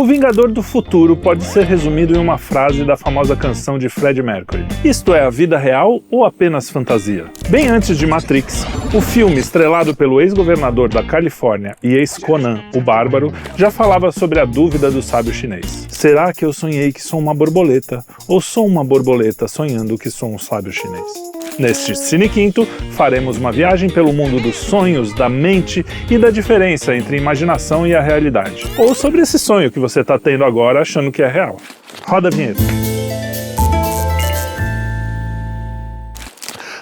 O Vingador do Futuro pode ser resumido em uma frase da famosa canção de Freddie Mercury. Isto é a vida real ou apenas fantasia? Bem antes de Matrix, o filme estrelado pelo ex-governador da Califórnia e ex-Conan, o Bárbaro, já falava sobre a dúvida do sábio chinês. Será que eu sonhei que sou uma borboleta? Ou sou uma borboleta sonhando que sou um sábio chinês? Neste Cine Quinto, faremos uma viagem pelo mundo dos sonhos, da mente e da diferença entre a imaginação e a realidade. Ou sobre esse sonho que você está tendo agora achando que é real. Roda a vinheta.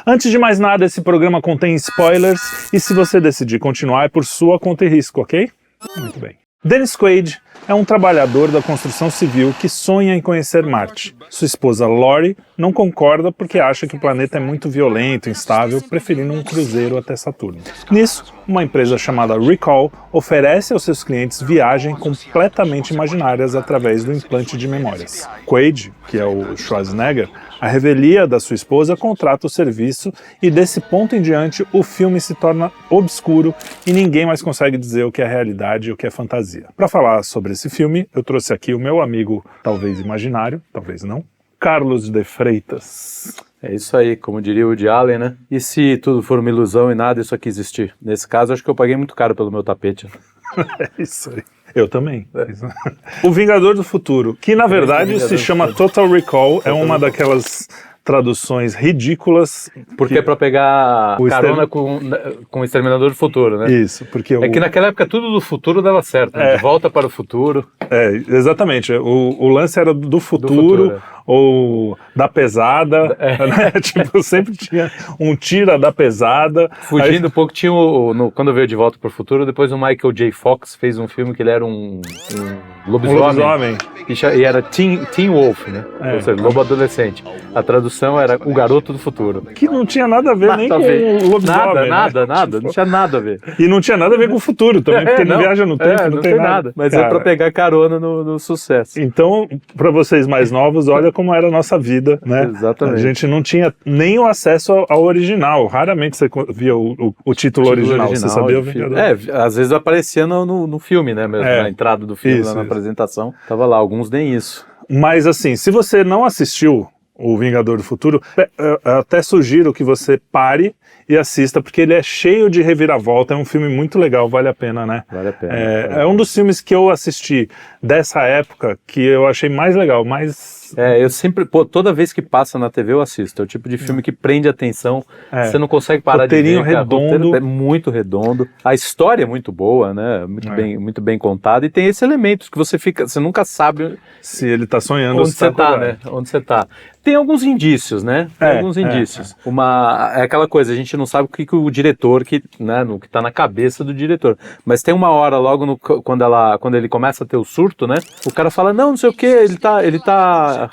Antes de mais nada, esse programa contém spoilers e se você decidir continuar é por sua conta e risco, ok? Muito bem. Dennis Quaid é um trabalhador da construção civil que sonha em conhecer Marte. Sua esposa Lori não concorda porque acha que o planeta é muito violento e instável, preferindo um cruzeiro até Saturno. Nisso, uma empresa chamada Recall oferece aos seus clientes viagens completamente imaginárias através do implante de memórias. Quaid, que é o Schwarzenegger, a revelia da sua esposa contrata o serviço e desse ponto em diante o filme se torna obscuro e ninguém mais consegue dizer o que é realidade e o que é fantasia. Para falar sobre esse filme, eu trouxe aqui o meu amigo, talvez imaginário, talvez não, Carlos de Freitas. É isso aí, como diria o Woody Allen, né? E se tudo for uma ilusão e nada isso aqui existir? Nesse caso, acho que eu paguei muito caro pelo meu tapete. É isso aí. Eu também. O Vingador do Futuro, que na verdade se chama Total Recall, é uma daquelas traduções ridículas. Porque é pra pegar carona com o Exterminador do Futuro, né? Isso, porque... É que naquela época tudo do futuro dava certo, né? De volta para o futuro. É, exatamente. O lance era do futuro ou da pesada, né? Tipo, sempre tinha um tira da pesada. Fugindo um pouco, tinha quando veio De Volta para o Futuro, depois o Michael J. Fox fez um filme que ele era um lobisomem. E era Teen Wolf, né? Ou seja, lobo adolescente. A tradução era O Garoto do Futuro. Que não tinha nada a ver nem com o lobisomem. Nada, não tinha nada a ver. E não tinha nada a ver com o futuro também, porque não viaja no tempo, não tem nada. Mas é pra pegar carona no sucesso. Então, pra vocês mais novos, olha como era a nossa vida, né? Exatamente. A gente não tinha nem o acesso ao original. Raramente você via o título original. Você sabia o Vingador? Às vezes aparecia no filme, né? Mesmo, na entrada do filme, lá na apresentação. Tava lá, alguns nem isso. Mas assim, se você não assistiu O Vingador do Futuro, eu até sugiro que você pare e assista, porque ele é cheio de reviravolta, é um filme muito legal, vale a pena, né? Vale a pena. É um dos filmes que eu assisti dessa época que eu achei mais legal, mais... eu sempre, toda vez que passa na TV eu assisto, é o tipo de filme que prende a atenção, você não consegue parar de ver. Redondo. O roteiro é muito redondo, a história é muito boa, né? Muito bem contada, e tem esses elementos que você nunca sabe se ele tá sonhando onde você tá, né? Onde você tá. Tem alguns indícios, né? Alguns indícios. É aquela coisa, a gente não sabe o que o diretor, no que tá na cabeça do diretor. Mas tem uma hora, logo quando ele começa a ter o surto, né? O cara fala, não sei o que, ele tá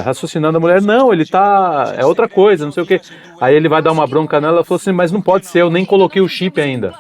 raciocinando a mulher, não, ele tá... é outra coisa, não sei o que. Aí ele vai dar uma bronca nela, ela falou assim, mas não pode ser, eu nem coloquei o chip ainda.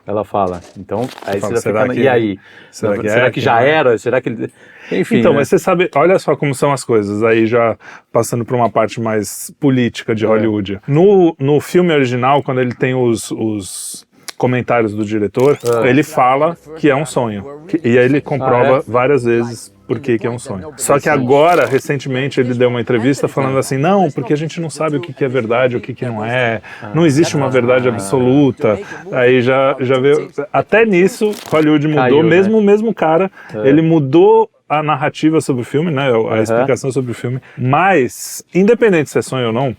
Ela fala. Então, aí você fica... E aí? Será que já era? Será que ele... Enfim, então, né? Mas você sabe, olha só como são as coisas, aí já passando por uma parte mais política de Hollywood. No filme original, quando ele tem os comentários do diretor, ele fala que é um sonho. E aí ele comprova várias vezes por que é um sonho. Só que agora, recentemente, ele deu uma entrevista falando assim, não, porque a gente não sabe o que é verdade, o que não é, não existe uma verdade absoluta. Aí já veio... Até nisso, Hollywood mudou, Caiu, né? o mesmo cara, ele mudou a narrativa sobre o filme, né, a explicação sobre o filme, mas, independente se é sonho ou não,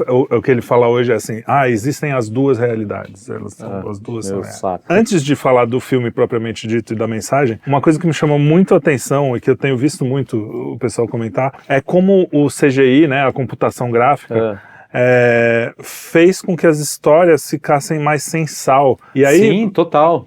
o que ele fala hoje é assim, existem as duas realidades, elas são, as duas são reais. Antes de falar do filme propriamente dito e da mensagem, uma coisa que me chamou muito a atenção e que eu tenho visto muito o pessoal comentar, é como o CGI, né, a computação gráfica, fez com que as histórias ficassem mais sem sal. E aí, sim, total.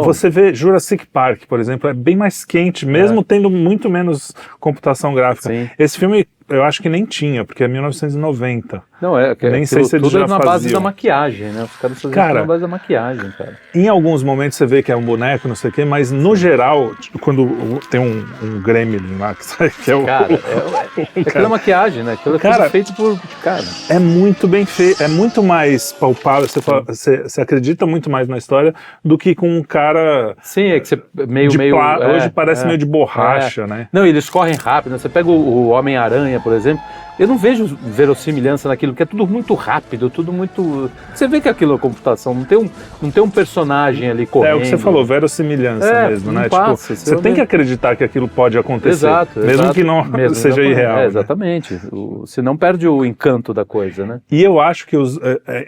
Você vê Jurassic Park, por exemplo, é bem mais quente, mesmo tendo muito menos computação gráfica. Sim. Esse filme eu acho que nem tinha, porque é 1990. Não, nem sei se eles tudo já é na base faziam. da maquiagem, né? Os caras faziam Cara, tudo na base da maquiagem, cara. Em alguns momentos você vê que é um boneco, não sei o quê, mas no geral, tipo, quando tem um gremlin lá, que é o... Cara, aquela maquiagem, né? Aquilo é tudo feito por... Cara... É muito bem feito, é muito mais palpável, você acredita muito mais na história do que com um cara... Sim, é que você meio... hoje parece meio de borracha, né? Não, eles correm rápido, né? Você pega o Homem-Aranha, por exemplo, eu não vejo verossimilhança naquilo, porque é tudo muito rápido, tudo muito... Você vê que aquilo é computação, não tem um personagem ali correndo. É o que você falou, verossimilhança mesmo, né? Passa, tipo, você tem que acreditar que aquilo pode acontecer, mesmo que não seja irreal. Exatamente, senão perde o encanto da coisa, né? E eu acho que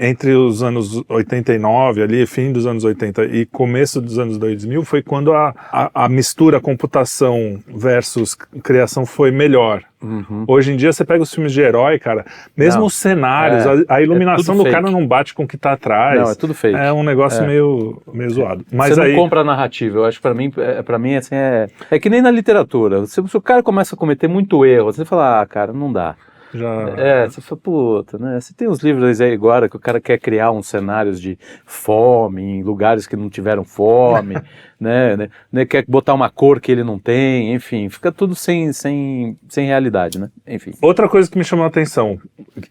entre os anos 89, ali, fim dos anos 80 e começo dos anos 2000, foi quando a mistura computação versus criação foi melhor. Uhum. Hoje em dia você pega os filmes de herói, cara, mesmo os cenários, a iluminação do cara não bate com o que tá atrás. Não, é tudo fake. É um negócio meio zoado. Mas você não compra a narrativa, eu acho que pra mim assim, é que nem na literatura, se o cara começa a cometer muito erro, você fala, cara, não dá. Você fala, puta, né? Você tem uns livros aí agora que o cara quer criar uns cenários de fome em lugares que não tiveram fome, né? Quer botar uma cor que ele não tem, enfim, fica tudo sem realidade, né? Enfim. Outra coisa que me chamou a atenção,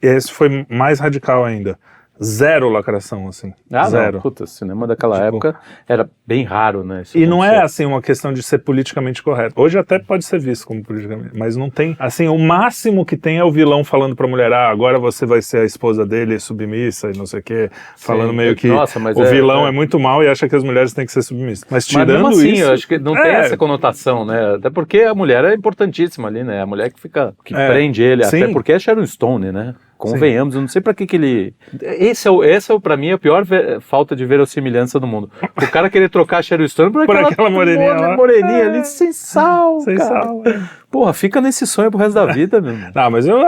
esse foi mais radical ainda. Zero lacração, assim. Zero. Não, puta, o cinema daquela época era bem raro, né? E não é, assim, uma questão de ser politicamente correto. Hoje até pode ser visto como politicamente, mas não tem, assim, o máximo que tem é o vilão falando pra mulher, agora você vai ser a esposa dele, submissa e não sei o quê, falando meio que o vilão é muito mal e acha que as mulheres têm que ser submissas. Mas tirando mesmo assim, isso... eu acho que não tem essa conotação, né? Até porque a mulher é importantíssima ali, né? A mulher que prende ele, sim. Até porque é Sharon Stone, né? Convenhamos, eu não sei pra que ele... Esse é pra mim, a pior falta de verossimilhança do mundo. O cara querer trocar a Sharon Stone por aquela moreninha ali, sem sal, sem cara. sal, Porra, fica nesse sonho pro resto da vida, meu. Não, mas eu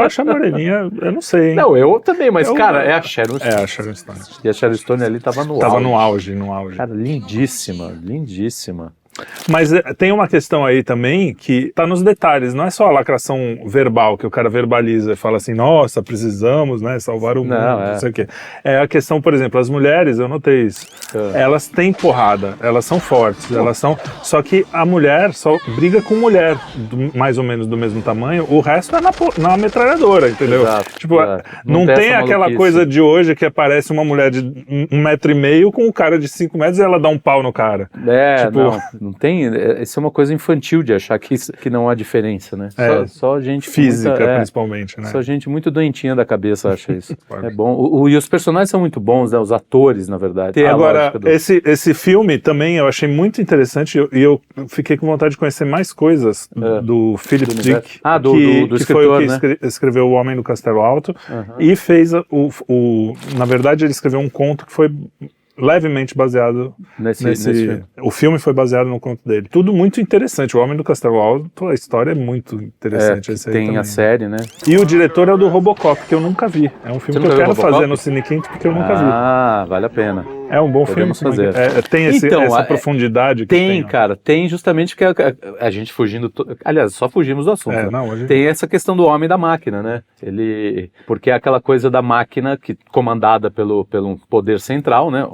acho a moreninha, eu não sei, hein? Não, eu também, mas, cara, é a Sharon Stone. É a Sharon Stone. E a Sharon Stone ali tava no auge. no auge. Cara, lindíssima. Mas tem uma questão aí também que tá nos detalhes, não é só a lacração verbal, que o cara verbaliza e fala assim, nossa, precisamos, né, salvar o mundo, não sei o quê. É a questão, por exemplo, as mulheres, eu notei isso, elas têm porrada, elas são fortes, só que a mulher só briga com mulher, mais ou menos do mesmo tamanho, o resto é na metralhadora, entendeu? Exato, tipo, não tem aquela coisa de hoje que aparece uma mulher de 1,5 metro com um cara de 5 metros e ela dá um pau no cara. Não tem, isso é uma coisa infantil de achar que não há diferença, né? Só gente física, principalmente, né? Só gente muito doentinha da cabeça acha isso. É bom. E os personagens são muito bons, né? Os atores, na verdade. Agora, esse filme também eu achei muito interessante e eu fiquei com vontade de conhecer mais coisas do Philip Dick, do que foi o que né? escreveu O Homem do Castelo Alto e fez na verdade ele escreveu um conto que foi levemente baseado nesse filme. O filme foi baseado no conto dele. Tudo muito interessante. O Homem do Castelo Alto, a história é muito interessante. Tem a série, né? E o diretor é o do Robocop, que eu nunca vi. É um filme que eu quero fazer no Cine Quinto, porque eu nunca vi. Vale a pena. É um bom filme. Fazer. Tem essa profundidade que tem. Cara, tem justamente que a gente fugindo... Aliás, só fugimos do assunto. Hoje... Tem essa questão do homem da máquina, né? Porque é aquela coisa da máquina comandada pelo poder central, né?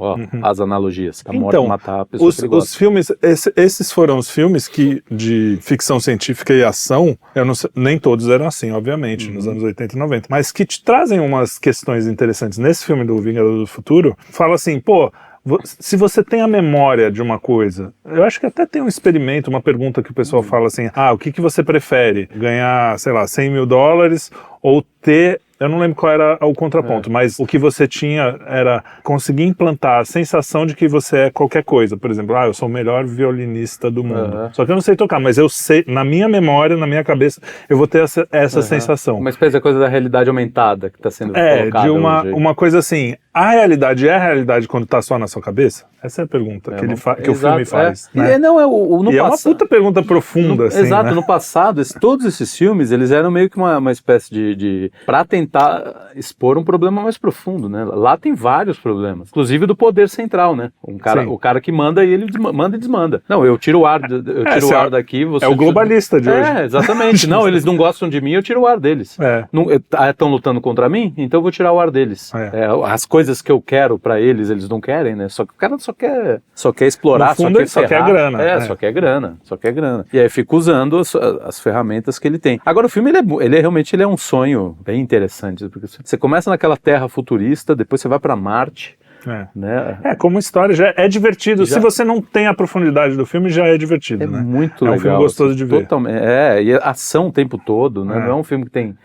As analogias. A morte matar a pessoa os filmes, esses foram os filmes de ficção científica e ação, eu não sei, nem todos eram assim, obviamente, nos anos 80 e 90, mas que te trazem umas questões interessantes. Nesse filme do Vingador do Futuro, fala assim, se você tem a memória de uma coisa, eu acho que até tem um experimento, uma pergunta que o pessoal fala assim, o que você prefere? Ganhar, sei lá, $100 mil ou ter... Eu não lembro qual era o contraponto, mas o que você tinha era conseguir implantar a sensação de que você é qualquer coisa. Por exemplo, eu sou o melhor violinista do mundo. Só que eu não sei tocar, mas eu sei, na minha memória, na minha cabeça, eu vou ter essa sensação. Uma espécie da coisa da realidade aumentada que está sendo colocada de uma coisa assim, A realidade é a realidade quando tá só na sua cabeça? Essa é a pergunta que o filme faz. Né? E é uma puta pergunta profunda, assim, exato, né? no passado, todos esses filmes, eles eram meio que uma espécie pra tentar expor um problema mais profundo, né? Lá tem vários problemas, inclusive do poder central, né? O cara que manda e ele manda e desmanda. Não, eu tiro o ar, o ar daqui, você... É o globalista de hoje. Exatamente. Não, eles não gostam de mim, eu tiro o ar deles. Estão lutando contra mim? Então eu vou tirar o ar deles. As coisas que eu quero pra eles, eles não querem, né? Só que o cara só quer explorar, no fundo, só quer grana. Só quer grana. E aí fica usando as ferramentas que ele tem. Agora o filme, realmente é um sonho bem interessante, porque você começa naquela terra futurista, depois você vai pra Marte, né? Como história já é divertido. Se você não tem a profundidade do filme, já é divertido, né? Muito legal. É um filme gostoso de ver. Totalmente. E ação o tempo todo, né? Não é um filme que tem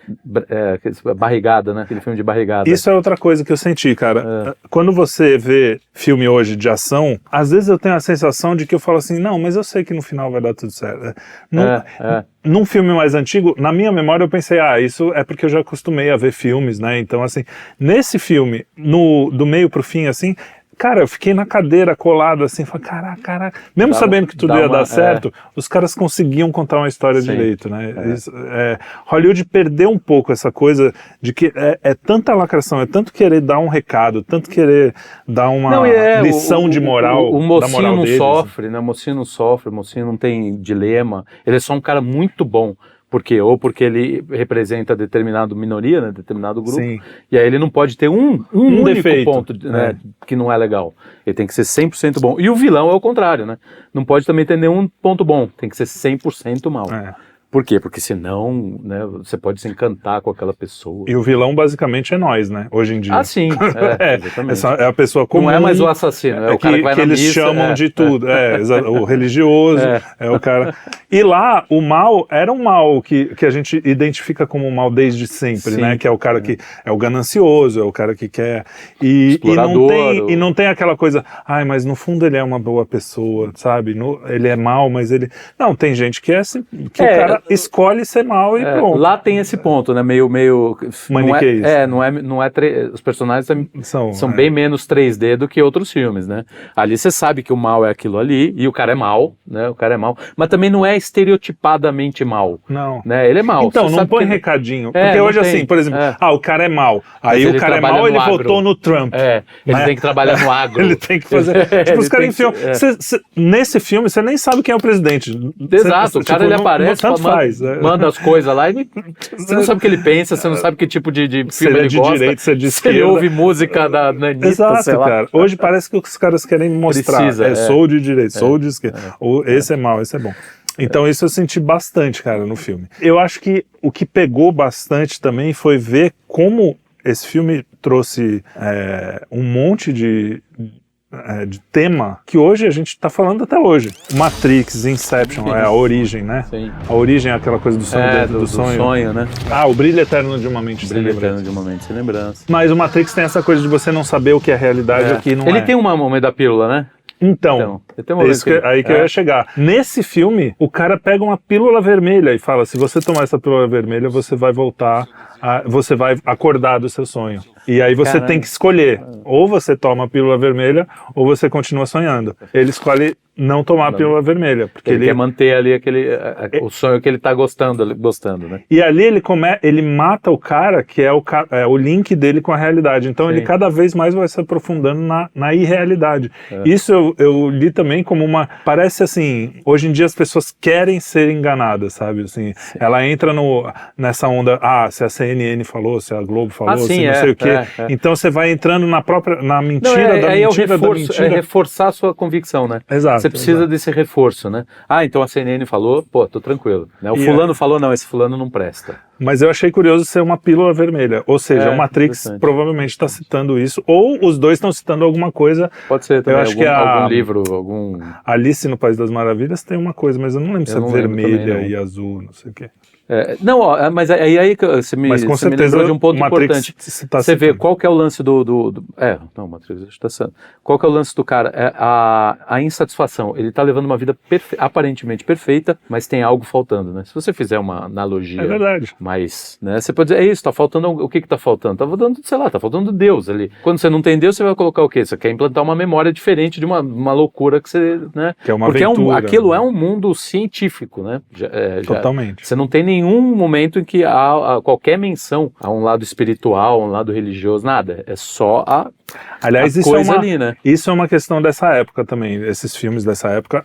barrigada, né? Aquele filme de barrigada. Isso é outra coisa que eu senti, cara. Quando você vê filme hoje de ação, às vezes eu tenho a sensação de que eu falo assim, não, mas eu sei que no final vai dar tudo certo. Num filme mais antigo, na minha memória eu pensei, isso é porque eu já acostumei a ver filmes, né? Então, assim, nesse filme, do meio pro fim, assim, cara, eu fiquei na cadeira colado assim, falei, caraca. Mesmo sabendo que tudo ia dar certo, os caras conseguiam contar uma história direito, né? Hollywood perdeu um pouco essa coisa de que é tanta lacração, é tanto querer dar um recado, tanto querer dar uma lição de moral. O mocinho da moral não deles, sofre, né? O mocinho não sofre, o mocinho não tem dilema, ele é só um cara muito bom. Por quê? Ou porque ele representa determinada minoria, né, determinado grupo, e aí ele não pode ter um único defeito, ponto, né, que não é legal. Ele tem que ser 100% bom. E o vilão é o contrário, né? Não pode também ter nenhum ponto bom, tem que ser 100% mal. Por quê? Porque senão, né, você pode se encantar com aquela pessoa. E o vilão basicamente é nós, né? Hoje em dia. Sim. Exatamente. É a pessoa comum. Não é mais o assassino, é o cara que vai na eles missa, chamam de tudo. O religioso, é o cara... E lá, o mal era um mal que a gente identifica como um mal desde sempre, né? Que é o cara que é o ganancioso, é o cara que quer... E não tem aquela coisa, mas no fundo ele é uma boa pessoa, sabe? Ele é mal, mas ele... Não, tem gente que é assim, que o cara escolhe ser mal e pronto. Lá tem esse ponto, né? Meio maniqueísta. Os personagens são bem menos 3D do que outros filmes, né? Ali você sabe que o mal é aquilo ali e o cara é mal, né? O cara é mal, mas também não é estereotipadamente mal. Não. Né? Ele é mal. Então, não põe recadinho. Porque hoje assim, por exemplo, o cara é mal. Aí o cara é mal, ele votou no Trump. Ele tem que trabalhar no agro. Ele tem que fazer... Tipo, os caras enfiam... Nesse filme, você nem sabe quem é o presidente. Exato, o cara ele aparece, manda as coisas lá e você não sabe o que ele pensa, você não sabe que tipo de filme ele gosta. Direito, se é de esquerda. Ele ouve música da Anitta, exato, sei lá. Cara. Hoje parece que os caras querem mostrar. Sou de direita, sou de esquerda. Ou esse é mal, esse é bom. Então isso eu senti bastante, cara, no filme. Eu acho que o que pegou bastante também foi ver como esse filme trouxe um monte de tema que hoje a gente está falando até hoje. Matrix, Inception, a origem, né? Sim. A origem é aquela coisa do sonho dentro do sonho. Do sonho, né? O brilho eterno de uma mente sem lembrança. Brilho eterno de uma mente sem lembrança. Mas o Matrix tem essa coisa de você não saber o que é realidade e o que não é. Ele tem uma momento da pílula, né? Então aí que eu ia chegar. Nesse filme, o cara pega uma pílula vermelha e fala, se você tomar essa pílula vermelha, você vai voltar, você vai acordar do seu sonho. E aí você tem que escolher, ou você toma a pílula vermelha, ou você continua sonhando. Ele escolhe não tomar a pílula vermelha, porque ele quer manter ali o sonho que ele tá gostando, né? E ali ele mata o cara que é o link dele com a realidade. Então ele cada vez mais vai se aprofundando na irrealidade. Isso eu li também como parece assim, hoje em dia as pessoas querem ser enganadas, sabe? Assim, ela entra nessa onda, se a CNN falou, se a Globo falou, se não sei o quê. Então você vai entrando na mentira da mentira da mentira. É reforçar a sua convicção, né? Exato. Você precisa desse reforço, né? Então a CNN falou, tô tranquilo. Né? O fulano falou, não, esse fulano não presta. Mas eu achei curioso ser uma pílula vermelha. Ou seja, o Matrix provavelmente está citando isso. Ou os dois estão citando alguma coisa. Pode ser também, eu acho que algum livro, Alice no País das Maravilhas tem uma coisa, mas eu não lembro se é vermelha e azul, não sei o quê. Mas aí você me lembrou de um ponto importante. Você vê qual que é o lance Matrix está sendo. Qual que é o lance do cara? A insatisfação. Ele está levando uma vida aparentemente perfeita, mas tem algo faltando, né? Se você fizer uma analogia mais, né? Você pode dizer, é isso, tá faltando, o que tá faltando? Tá faltando, sei lá, tá faltando Deus ali. Quando você não tem Deus, você vai colocar o quê? Você quer implantar uma memória diferente de uma loucura que você, né? Que é uma porque aventura, aquilo é um mundo científico, né? Totalmente. Você não tem nenhum momento em que há qualquer menção a um lado espiritual, a um lado religioso, nada. É só Aliás, a coisa ali, né? Isso é uma questão dessa época também, esses filmes dessa época.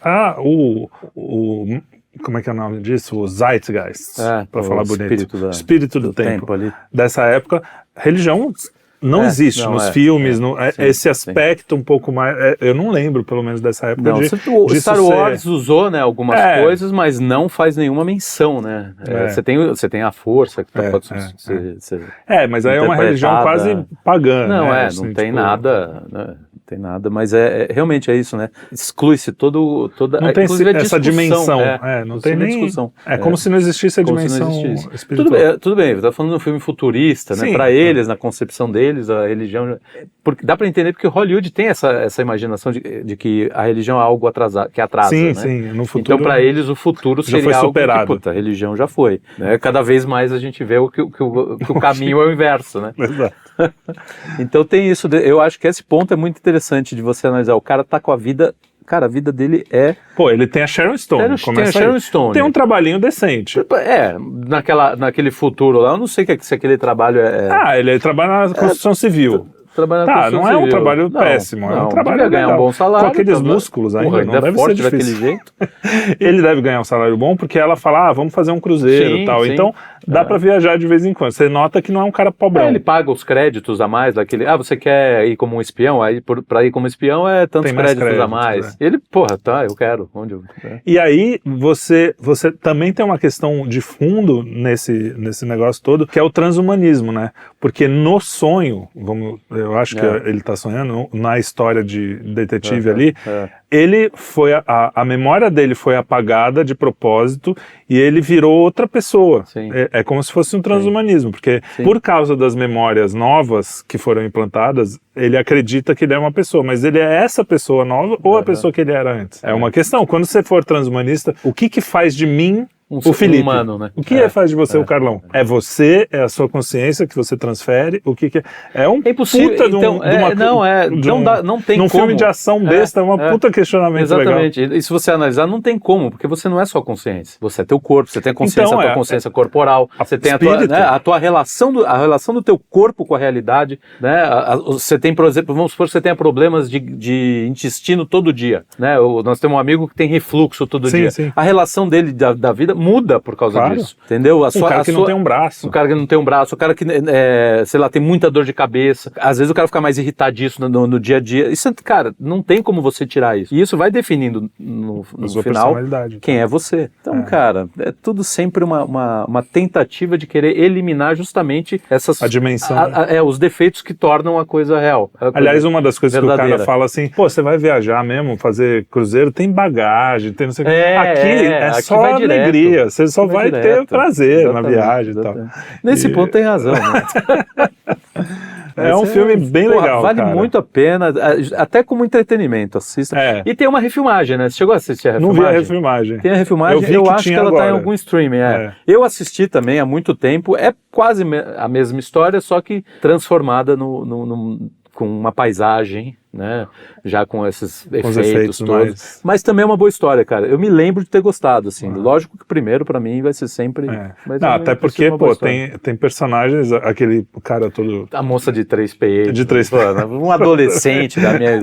Como é que é o nome disso? O Zeitgeist, para falar bonito. Espírito do tempo ali. Dessa época. Religião não existe nos filmes, esse aspecto um pouco mais... eu não lembro, pelo menos, dessa época o Star Wars usou, né, algumas coisas, mas não faz nenhuma menção, né? Você tem a força que pode ser mas aí é uma religião quase pagã. Não, né? Não tem nada... Né? Tem nada, mas realmente é isso, né? Exclui-se toda não tem essa dimensão, não tem nem discussão. Como se não existisse a dimensão espiritual. Tudo bem, você tá falando de um filme futurista, né? Para eles, na concepção deles, a religião, porque dá para entender porque Hollywood tem essa imaginação de que a religião é algo que atrasa, né? Sim, no futuro. Então para eles o futuro seria foi superado. Algo que, a religião já foi, né? Cada vez mais a gente vê que o caminho é o inverso, né? Exato. Então tem isso, eu acho que esse ponto é muito interessante de você analisar. O cara tá com a vida, cara, a vida dele é... Pô, ele tem a Sharon Stone. Tem um trabalhinho decente. Naquele futuro lá, eu não sei se aquele trabalho ele trabalha na construção civil. Não é um trabalho péssimo, é um trabalho legal. Ganhar um bom salário. Com aqueles músculos ainda, não deve ser difícil. Daquele jeito. Ele deve ganhar um salário bom porque ela fala, vamos fazer um cruzeiro e tal. Sim. Então, dá pra viajar de vez em quando. Você nota que não é um cara pobrão. Ele paga os créditos a mais daquele... você quer ir como um espião? Aí, pra ir como espião, é tantos créditos a mais. Ele, eu quero. Onde eu... E aí, você também tem uma questão de fundo nesse negócio todo, que é o transhumanismo, né? Porque no sonho, eu acho que ele está sonhando, na história de detetive ali, ele foi, a memória dele foi apagada de propósito e ele virou outra pessoa. É como se fosse um transhumanismo, porque por causa das memórias novas que foram implantadas, ele acredita que ele é uma pessoa, mas ele é essa pessoa nova ou a pessoa que ele era antes? É uma questão. Quando você for transhumanista, o que faz de mim o Felipe? Humano, né? O que faz de você o Carlão? É você, é a sua consciência que você transfere, o que é um impossível. Puta não tem num como. Filme de ação besta, é uma puta questionamento exatamente. legal. E se você analisar, não tem como, porque você não é só consciência. Você é teu corpo, você tem a consciência, a tua consciência corporal, você tem a tua relação do teu corpo com a realidade, né? Você tem, por exemplo, vamos supor que você tenha problemas de intestino todo dia, né? Nós temos um amigo que tem refluxo todo dia. Sim. A relação dele da vida muda por causa disso, entendeu? Cara que não tem um braço. O cara que não tem um braço, o cara que, sei lá, tem muita dor de cabeça. Às vezes o cara fica mais irritadíssimo no dia a dia. Isso, cara, não tem como você tirar isso. E isso vai definindo no final quem é você. Então, cara, é tudo sempre uma tentativa de querer eliminar justamente a dimensão. Os defeitos que tornam a coisa real. Aliás, uma das coisas verdadeira. Que o cara fala assim, você vai viajar mesmo, fazer cruzeiro, tem bagagem, tem não sei o que. Aqui só alegria. Você só vai ter prazer na viagem e tal. Nesse ponto tem razão, né? É um filme bem legal, vale muito a pena, até como entretenimento, assista. E tem uma refilmagem, né? Você chegou a assistir a refilmagem? Não vi a refilmagem. Tem a refilmagem, eu acho que ela tá em algum streaming, Eu assisti também há muito tempo, é quase a mesma história, só que transformada com uma paisagem, né? Já com esses efeitos todos. Mas também é uma boa história, cara. Eu me lembro de ter gostado, assim. Lógico que o primeiro, pra mim, vai ser sempre... Mas até porque, tem personagens, aquele cara todo... A moça de 3 peitos. De 3 peitos. Um adolescente da minha...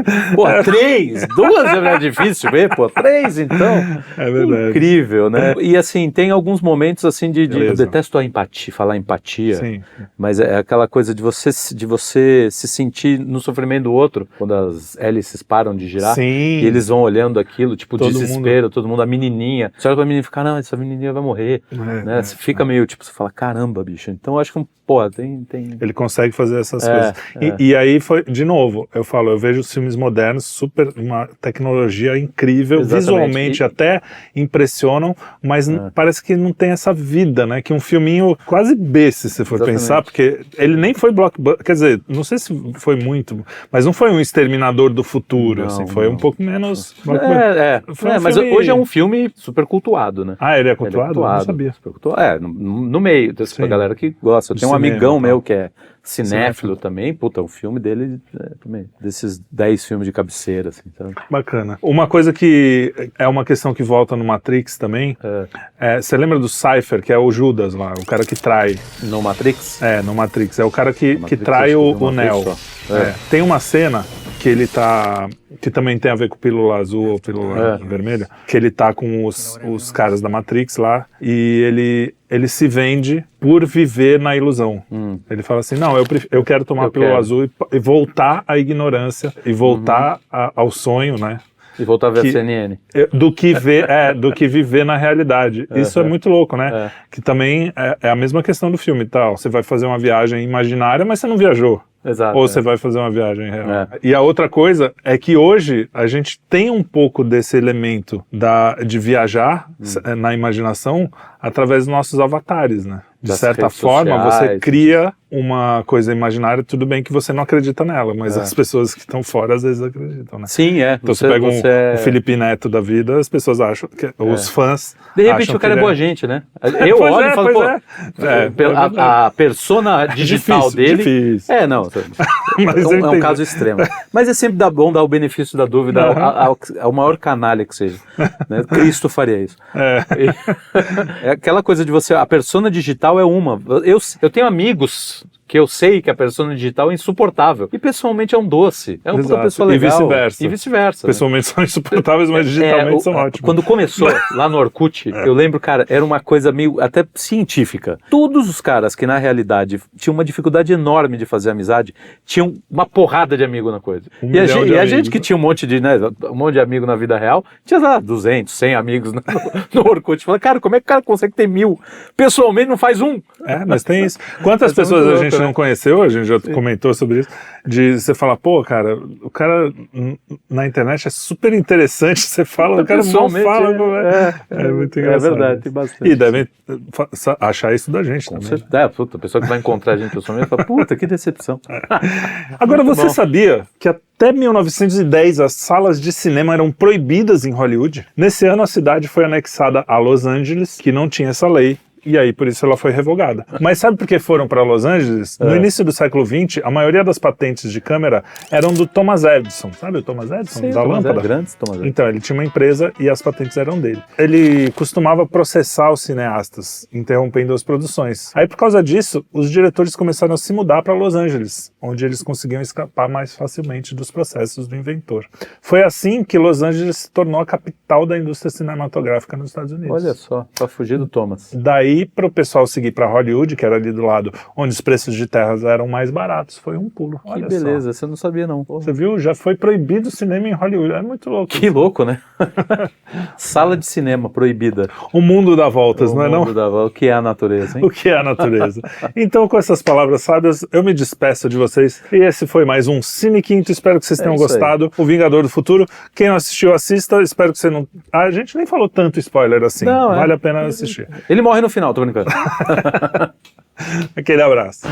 3! 2 é difícil ver, 3, então. É verdade. Incrível, né? E, assim, tem alguns momentos, assim, eu detesto a empatia, falar empatia. Sim. Mas é aquela coisa de você se sentir no sofrimento do outro, quando as hélices param de girar. Sim. E eles vão olhando aquilo, tipo, desespero, todo mundo, a menininha. Você olha pra menina e fica, não, essa menininha vai morrer. Né? Você fica meio, tipo, você fala, caramba, bicho. Então eu acho que, tem... Ele consegue fazer essas coisas. E aí foi, de novo, eu vejo os filmes modernos, uma tecnologia incrível, visualmente até impressionam, mas parece que não tem essa vida, né? Que um filminho quase B, se você for pensar, porque ele nem foi blockbuster, quer dizer, não sei se foi muito, mas não foi um Extermínio Exterminador do Futuro, Não, assim, foi não. um pouco menos... Foi um mas filme- hoje é um filme super cultuado, né? Ah, ele é Ele é cultuado? Eu não sabia. super cultuado. No meio, tem Sim. a galera que gosta. Eu De tenho um cinema, amigão tal. meu que é cinéfilo Cinéfilo. também. Puta, o filme dele também, desses 10 filmes de cabeceira, assim, sabe? Bacana. Uma coisa que é uma questão que volta no Matrix também, você lembra do Cypher, que é o Judas lá, o cara que trai, No Matrix? no Matrix, é o cara que Matrix, trai acho que o eu vi uma Neo. vez só. Tem uma cena que ele tá, que também tem a ver com pílula azul ou pílula vermelha, que ele tá com os caras da Matrix lá, e ele se vende por viver na ilusão. Ele fala assim, não, eu quero tomar a pílula azul e voltar à ignorância, e voltar ao sonho, né? E voltar a ver Que- a CNN. Do que viver na realidade. Isso é muito louco, né? Que também é a mesma questão do filme e tal. Você vai fazer uma viagem imaginária, mas você não viajou. Exato. Ou você vai fazer uma viagem real. E a outra coisa é que hoje a gente tem um pouco desse elemento de viajar na imaginação através dos nossos avatares, né? De Das certa redes forma, você sociais. cria uma coisa imaginária, tudo bem que você não acredita nela, mas as pessoas que estão fora às vezes acreditam, né? Sim, Então você pega o Felipe Neto da vida, as pessoas acham que os fãs De repente acham o cara que é ele boa gente, né? Eu Pois olho é, e falo, pois pô, é. a persona digital difícil, dele... difícil. Não, Mas eu é um entendi. caso extremo. Mas é sempre bom dar o benefício da dúvida ao maior canalha que seja. Né? Cristo faria isso. É aquela coisa de você, a persona digital é uma. Eu tenho amigos que eu sei que a persona digital é insuportável. E pessoalmente é um doce. É uma puta Exato. pessoa legal. E vice-versa. E vice-versa. Pessoalmente são insuportáveis, mas digitalmente são ótimos. Quando começou lá no Orkut, eu lembro, cara, era uma coisa meio até científica. Todos os caras que na realidade tinham uma dificuldade enorme de fazer amizade, tinham uma porrada de amigo na coisa. E a gente que tinha um monte de amigo na vida real, tinha lá 200, 100 amigos no Orkut. Fala, cara, como é que o cara consegue ter 1000? Pessoalmente não faz um. Mas tem isso. Quantas pessoas a gente não conheceu, a gente já comentou sobre isso, de você falar, pô, cara, o cara na internet é super interessante, você fala, o cara mal fala. É muito engraçado. É verdade, tem bastante. E devem achar isso da gente também. Puta, a pessoa que vai encontrar a gente pessoalmente fala, puta, que decepção. Agora, você sabia que até 1910 as salas de cinema eram proibidas em Hollywood? Nesse ano a cidade foi anexada a Los Angeles, que não tinha essa lei. E aí, por isso ela foi revogada. Mas sabe por que foram para Los Angeles? No início do século XX, a maioria das patentes de câmera eram do Thomas Edison. Sabe o Thomas Edison? Sim, da lâmpada? Thomas Edison. Então, ele tinha uma empresa e as patentes eram dele. Ele costumava processar os cineastas, interrompendo as produções. Aí, por causa disso, os diretores começaram a se mudar para Los Angeles, onde eles conseguiam escapar mais facilmente dos processos do inventor. Foi assim que Los Angeles se tornou a capital da indústria cinematográfica nos Estados Unidos. Olha só, para fugir do Thomas. Daí, para o pessoal seguir para Hollywood, que era ali do lado, onde os preços de terras eram mais baratos, foi um pulo. Que Olha beleza, só. você não sabia não. Você viu? Já foi proibido o cinema em Hollywood. É muito louco. Que louco, né? Sala de cinema proibida. O mundo dá voltas, não é não? O que é a natureza, hein? O que é a natureza? Então, com essas palavras sábias, eu me despeço de vocês. E esse foi mais um Cine Quinto. Espero que vocês tenham gostado. O Vingador do Futuro. Quem não assistiu, assista. Espero que você não... A gente nem falou tanto spoiler assim. Não, vale a pena assistir. Ele morre no final, tô brincando. Aquele abraço.